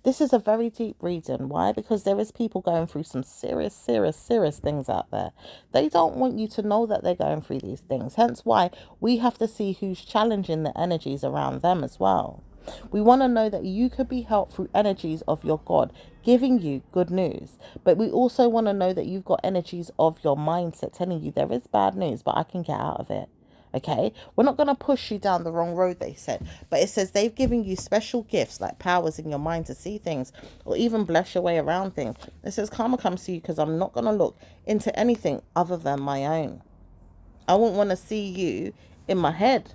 This is a very deep reason. Why? Because there is people going through some serious, serious, serious things out there. They don't want you to know that they're going through these things. Hence why we have to see who's challenging the energies around them as well. We want to know that you could be helped through energies of your God giving you good news. But we also want to know that you've got energies of your mindset telling you there is bad news, but I can get out of it. Okay, we're not going to push you down the wrong road, they said, but it says they've given you special gifts like powers in your mind to see things or even bless your way around things. It says karma comes to you because I'm not going to look into anything other than my own. I wouldn't want to see you in my head,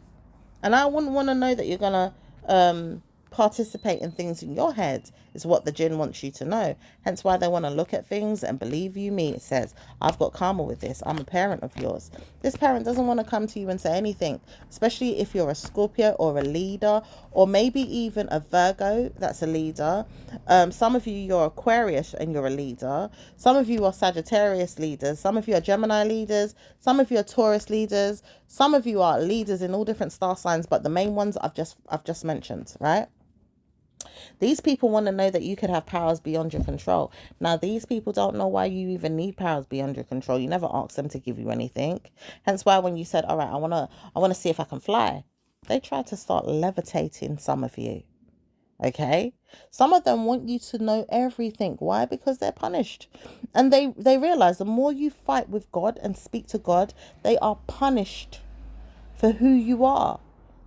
and I wouldn't want to know that you're going to participate in things in your head, is what the jinn wants you to know. Hence why they want to look at things and believe you me. It says, I've got karma with this. I'm a parent of yours. This parent doesn't want to come to you and say anything, especially if you're a Scorpio or a leader, or maybe even a Virgo that's a leader. Some of you, you're Aquarius and you're a leader. Some of you are Sagittarius leaders. Some of you are Gemini leaders. Some of you are Taurus leaders. Some of you are leaders in all different star signs, but the main ones I've just mentioned, right? These people want to know that you could have powers beyond your control. Now, these people don't know why you even need powers beyond your control. You never asked them to give you anything. Hence why when you said, all right, I wanna see if I can fly, they tried to start levitating some of you. Okay? Some of them want you to know everything. Why? Because they're punished. And they realize the more you fight with God and speak to God, they are punished for who you are.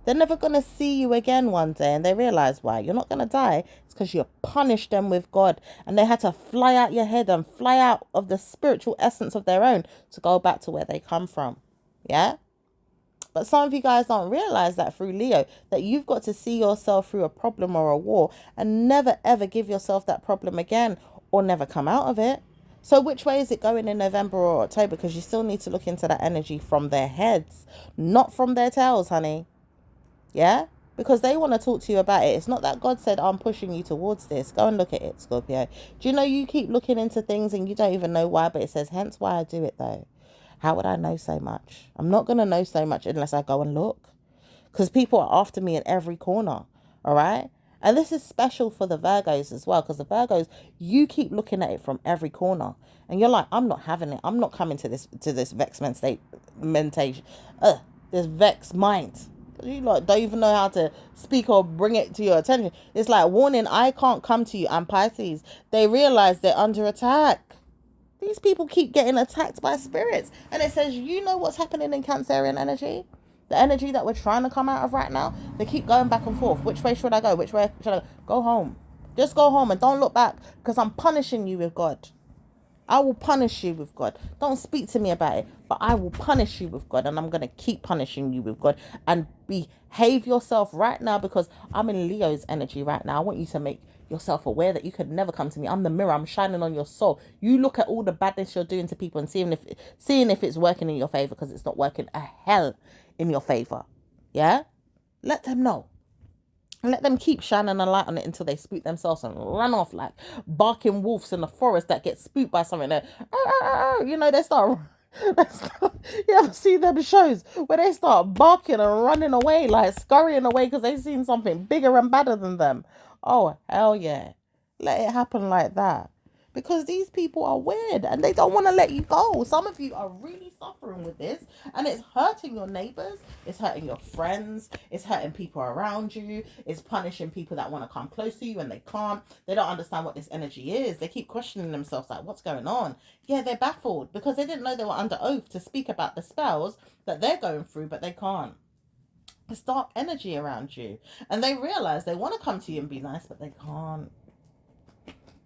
They're never going to see you again one day, and they realize why. You're not going to die. It's because you punished them with God, and they had to fly out your head and fly out of the spiritual essence of their own to go back to where they come from. Yeah? But some of you guys don't realize that through Leo, that you've got to see yourself through a problem or a war and never ever give yourself that problem again or never come out of it. So which way is it going in November or October? Because you still need to look into that energy from their heads, not from their tails, honey. Yeah? Because they want to talk to you about it. It's not that God said, I'm pushing you towards this. Go and look at it, Scorpio. Do you know you keep looking into things and you don't even know why, but it says, hence why I do it though. How would I know so much? I'm not going to know so much unless I go and look. Because people are after me in every corner. All right? And this is special for the Virgos as well. Because the Virgos, you keep looking at it from every corner. And you're like, I'm not having it. I'm not coming to this vex mentation. This vex mind. You like don't even know how to speak or bring it to your attention. It's like, warning, I can't come to you. I'm Pisces. They realize they're under attack. These people keep getting attacked by spirits. And it says, you know what's happening in Cancerian energy? The energy that we're trying to come out of right now? They keep going back and forth. Which way should I go? Which way should I go? Go home. Just go home and don't look back, because I'm punishing you with God. I will punish you with God. Don't speak to me about it, but I will punish you with God, and I'm going to keep punishing you with God. And behave yourself right now, because I'm in Leo's energy right now. I want you to make yourself aware that you could never come to me. I'm the mirror. I'm shining on your soul. You look at all the badness you're doing to people and seeing if it's working in your favor, because it's not working a hell in your favor. Yeah? Let them know. Let them keep shining a light on it until they spook themselves and run off like barking wolves in the forest that get spooked by something. You know, they start. You ever see them shows where they start barking and running away, like scurrying away because they've seen something bigger and badder than them? Oh, hell yeah. Let it happen like that. Because these people are weird and they don't want to let you go. Some of you are really suffering with this, and it's hurting your neighbors, it's hurting your friends, it's hurting people around you, it's punishing people that want to come close to you and they can't. They don't understand what this energy is. They keep questioning themselves like, what's going on? Yeah, they're baffled because they didn't know they were under oath to speak about the spells that they're going through, but they can't. It's dark energy around you. And they realize they want to come to you and be nice, but they can't.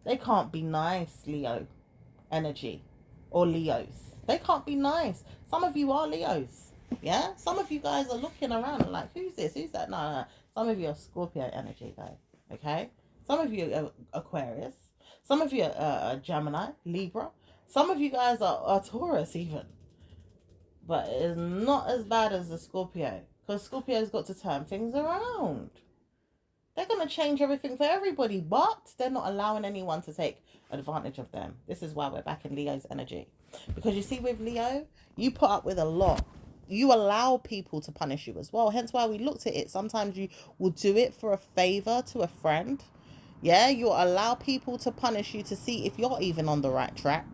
They can't be nice, Leo energy or Leos. They can't be nice. Some of you are Leos. Yeah? Some of you guys are looking around and like, who's this? Who's that? No. Some of you are Scorpio energy, though. Okay? Some of you are Aquarius. Some of you are Gemini, Libra. Some of you guys are Taurus, even. But it is not as bad as the Scorpio. Because Scorpio's got to turn things around. They're going to change everything for everybody, but they're not allowing anyone to take advantage of them. This is why we're back in Leo's energy. Because you see, with Leo, you put up with a lot. You allow people to punish you as well. Hence why we looked at it. Sometimes you will do it for a favor to a friend. Yeah, you'll allow people to punish you to see if you're even on the right track.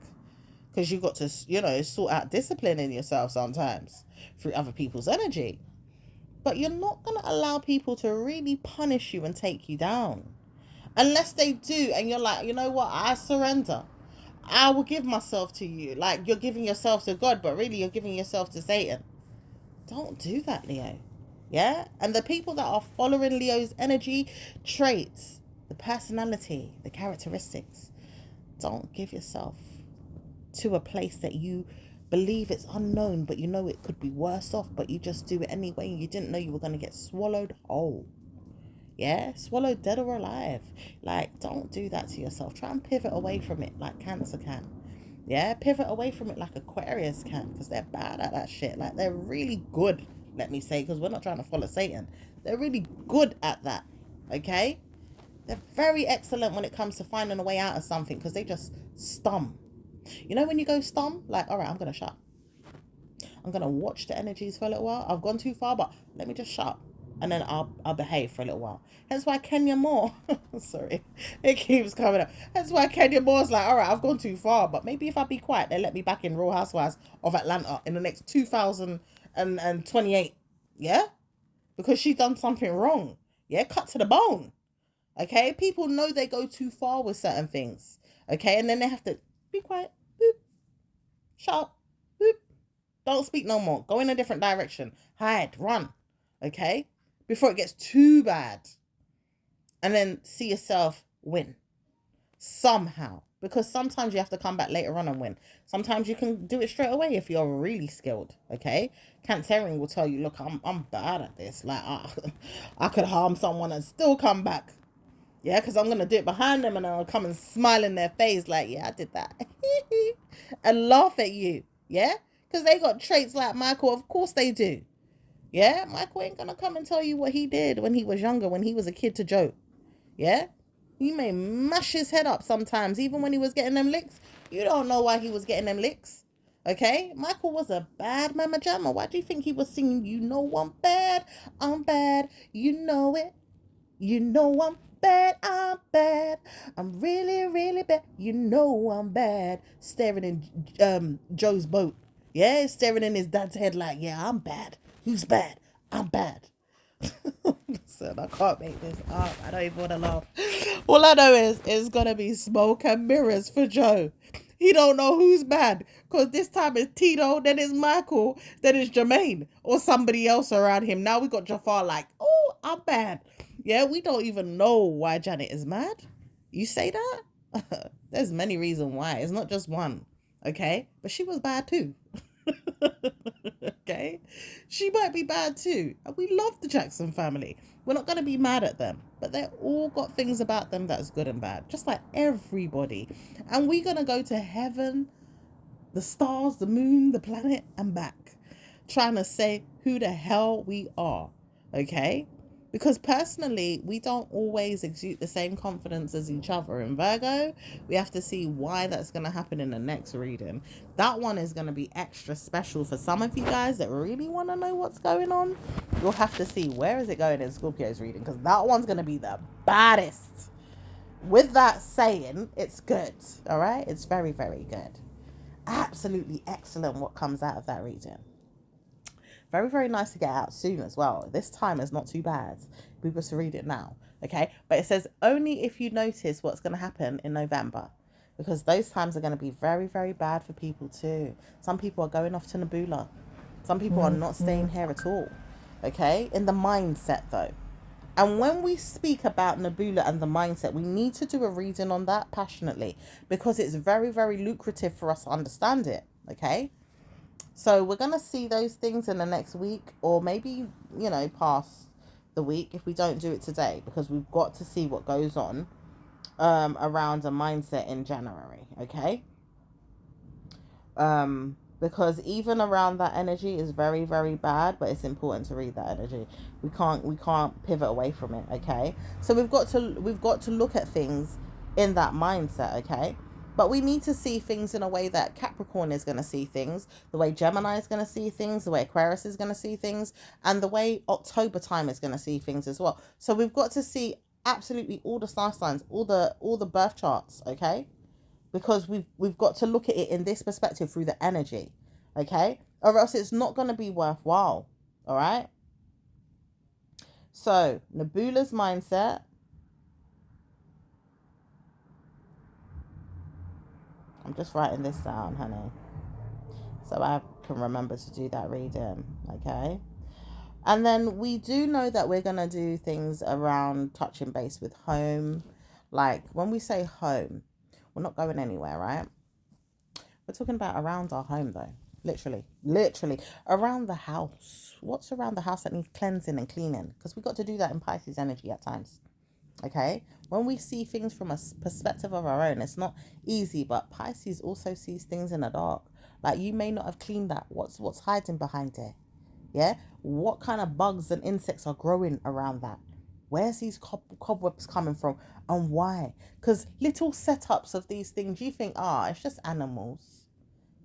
Because you've got to, sort out discipline in yourself sometimes through other people's energy. But you're not going to allow people to really punish you and take you down. Unless they do, and you're like, you know what, I surrender. I will give myself to you. Like, you're giving yourself to God, but really you're giving yourself to Satan. Don't do that, Leo. Yeah? And the people that are following Leo's energy traits, the personality, the characteristics, don't give yourself to a place that you believe it's unknown, but you know it could be worse off, but you just do it anyway. You didn't know you were going to get swallowed whole. Yeah, swallowed dead or alive. Like, don't do that to yourself. Try and pivot away from it like Cancer can. Yeah, pivot away from it like Aquarius can, because they're bad at that shit. Like, they're really good, let me say, because we're not trying to follow Satan. They're really good at that, okay? They're very excellent when it comes to finding a way out of something, because they just stum. You know when you go stum? Like, all right, I'm going to shut. I'm going to watch the energies for a little while. I've gone too far, but let me just shut. And then I'll behave for a little while. Hence why Kenya Moore, sorry, it keeps coming up. Hence why Kenya Moore's like, all right, I've gone too far, but maybe if I be quiet, they let me back in Real Housewives of Atlanta in the next 2028. Yeah? Because she's done something wrong. Yeah? Cut to the bone. Okay? People know they go too far with certain things. Okay? And then they have to be quiet. Boop. Shut up. Boop. Don't speak no more. Go in a different direction. Hide. Run. Okay? Before it gets too bad. And then see yourself win. Somehow. Because sometimes you have to come back later on and win. Sometimes you can do it straight away if you're really skilled. Okay? Cancerian will tell you, look, I'm bad at this. Like, I could harm someone and still come back. Yeah, because I'm going to do it behind them and I'll come and smile in their face like, yeah, I did that. And laugh at you. Yeah? Because they got traits like Michael. Of course they do. Yeah? Michael ain't going to come and tell you what he did when he was younger, when he was a kid to joke. Yeah? You may mash his head up sometimes, even when he was getting them licks. You don't know why he was getting them licks. Okay? Michael was a bad mama jamma. Why do you think he was singing, you know I'm bad, you know it. You know I'm bad, I'm really, really bad. You know I'm bad. Staring in Joe's boat. Yeah, staring in his dad's head like, yeah, I'm bad. Who's bad? I'm bad. Listen, I can't make this up. I don't even want to laugh. All I know is it's gonna be smoke and mirrors for Joe. He don't know who's bad, because this time it's Tito, then it's Michael, then it's Jermaine, or somebody else around him. Now we got Jafar like, oh, I'm bad. Yeah, we don't even know why Janet is mad. You say that? There's many reasons why. It's not just one. Okay? But she was bad too. Okay? She might be bad too. And we love the Jackson family. We're not going to be mad at them. But they all got things about them that's good and bad. Just like everybody. And we're going to go to heaven, the stars, the moon, the planet, and back. Trying to say who the hell we are. Okay? Because personally, we don't always exude the same confidence as each other. In Virgo, we have to see why that's going to happen in the next reading. That one is going to be extra special for some of you guys that really want to know what's going on. You'll have to see where is it going in Scorpio's reading, because that one's going to be the baddest. With that saying, it's good. All right? It's very, very good. Absolutely excellent what comes out of that reading. Very, very nice to get out soon as well. This time is not too bad. We must read it now, okay? But it says only if you notice what's going to happen in November, because those times are going to be very, very bad for people too. Some people are going off to Nabula. Some people are not staying here at all, okay? In the mindset though. And when we speak about Nabula and the mindset, we need to do a reading on that passionately, because it's very, very lucrative for us to understand it, okay? So we're going to see those things in the next week, or maybe, past the week if we don't do it today, because we've got to see what goes on around a mindset in January, okay? because even around that energy is very, very bad, but it's important to read that energy. We can't pivot away from it. Okay, so we've got to look at things in that mindset. Okay, but we need to see things in a way that Capricorn is going to see things, the way Gemini is going to see things, the way Aquarius is going to see things, and the way October time is going to see things as well. So we've got to see absolutely all the star signs, all the birth charts. Okay, because we've got to look at it in this perspective through the energy, okay, or else it's not going to be worthwhile. All right, so Nebula's mindset. I'm just writing this down, honey, so I can remember to do that reading. Okay, and then we do know that we're going to do things around touching base with home. Like when we say home, we're not going anywhere, right? We're talking about around our home, though. Literally around the house. What's around the house that needs cleansing and cleaning? Because we got to do that in Pisces energy at times. Okay, when we see things from a perspective of our own, it's not easy. But Pisces also sees things in the dark. Like you may not have cleaned that. What's hiding behind it? Yeah. What kind of bugs and insects are growing around that? Where's these cobwebs coming from, and why? Because little setups of these things, you think, it's just animals.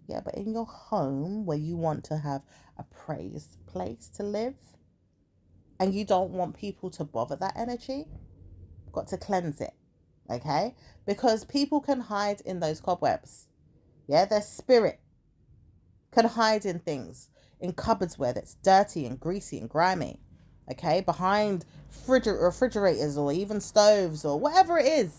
Yeah, but in your home where you want to have a praised place to live and you don't want people to bother that energy, you've got to cleanse it. Okay? Because people can hide in those cobwebs. Yeah, their spirit can hide in things, in cupboards where it's dirty and greasy and grimy. Okay? Behind refrigerators or even stoves or whatever it is.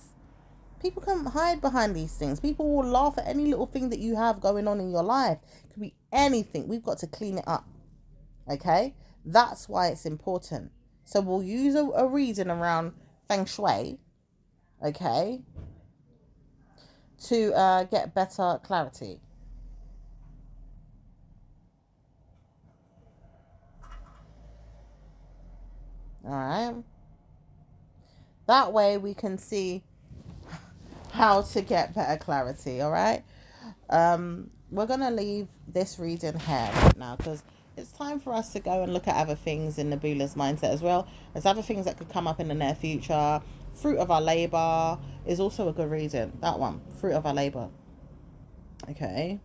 People can hide behind these things. People will laugh at any little thing that you have going on in your life. It could be anything. We've got to clean it up. Okay? That's why it's important. So we'll use a reason around feng shui, okay, to get better clarity. All right? That way we can see how to get better clarity. All right? We're gonna leave this reading here right now because it's time for us to go and look at other things in Nebula's mindset as well. There's other things that could come up in the near future. Fruit of our labor is also a good reading. That one, fruit of our labor. Okay.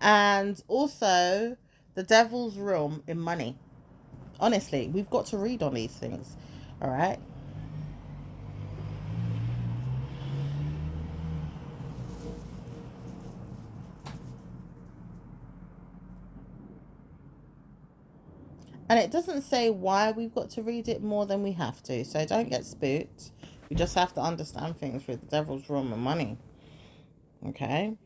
And also the devil's room in money. Honestly, we've got to read on these things. All right. And it doesn't say why we've got to read it more than we have to. So don't get spooked. We just have to understand things with the devil's room and money. Okay.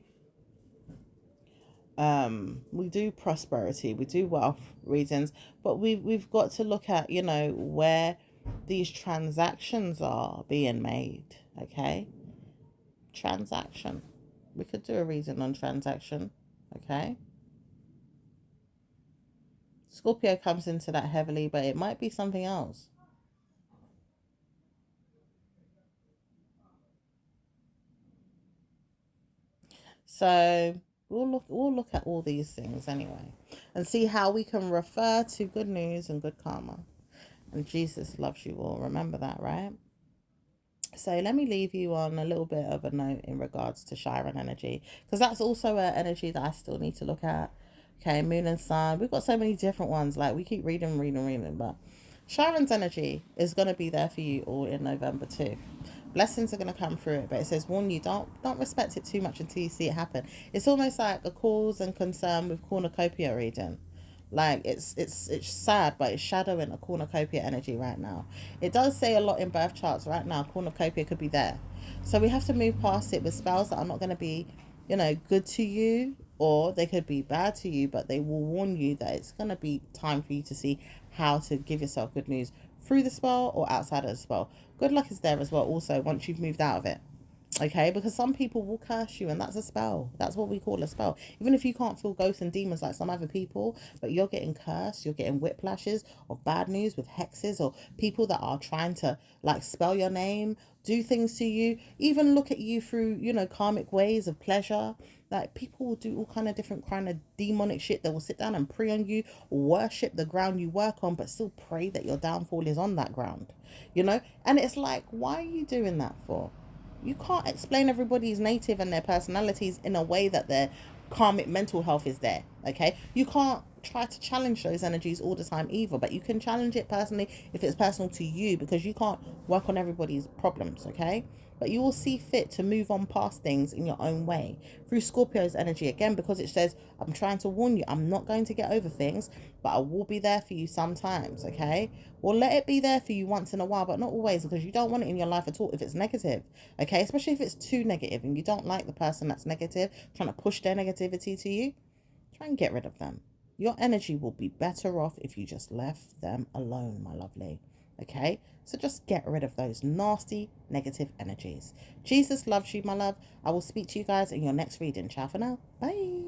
We do prosperity, we do wealth reasons, but we've got to look at, where these transactions are being made. Okay. Transaction. We could do a reason on transaction. Okay. Scorpio comes into that heavily, but it might be something else. So we'll look at all these things anyway and see how we can refer to good news and good karma. And Jesus loves you all. Remember that, right? So let me leave you on a little bit of a note in regards to Chiron energy, because that's also an energy that I still need to look at. Okay, Moon and Sun. We've got so many different ones. Like we keep reading, but Chiron's energy is going to be there for you all in November too. Blessings are going to come through it, but it says warn you, don't respect it too much until you see it happen. It's almost like a cause and concern with cornucopia reading. Like it's sad, but it's shadowing a cornucopia energy right now. It does say a lot in birth charts right now. Cornucopia could be there, so we have to move past it with spells that are not going to be, good to you, or they could be bad to you, but they will warn you that it's going to be time for you to see how to give yourself good news through the spell or outside of the spell. Good luck is there as well. Also, once you've moved out of it. Okay, because some people will curse you, and that's a spell. That's what we call a spell. Even if you can't feel ghosts and demons like some other people, but you're getting cursed, you're getting whiplashes of bad news with hexes or people that are trying to like spell your name, do things to you, even look at you through, karmic ways of pleasure. Like people will do all kind of different kind of demonic shit. They will sit down and pray on you, worship the ground you work on, but still pray that your downfall is on that ground. And it's like, why are you doing that for? You can't explain everybody's native and their personalities in a way that their karmic mental health is there. Okay, you can't try to challenge those energies all the time either, but you can challenge it personally if it's personal to you, because you can't work on everybody's problems. Okay, but you will see fit to move on past things in your own way through Scorpio's energy again, because it says, I'm trying to warn you, I'm not going to get over things, but I will be there for you sometimes. Okay, well, let it be there for you once in a while, but not always, because you don't want it in your life at all if it's negative. Okay, especially if it's too negative and you don't like the person that's negative trying to push their negativity to you. Try and get rid of them. Your energy will be better off if you just left them alone, my lovely. Okay, so just get rid of those nasty negative energies. Jesus loves you, my love. I will speak to you guys in your next reading. Ciao for now. Bye.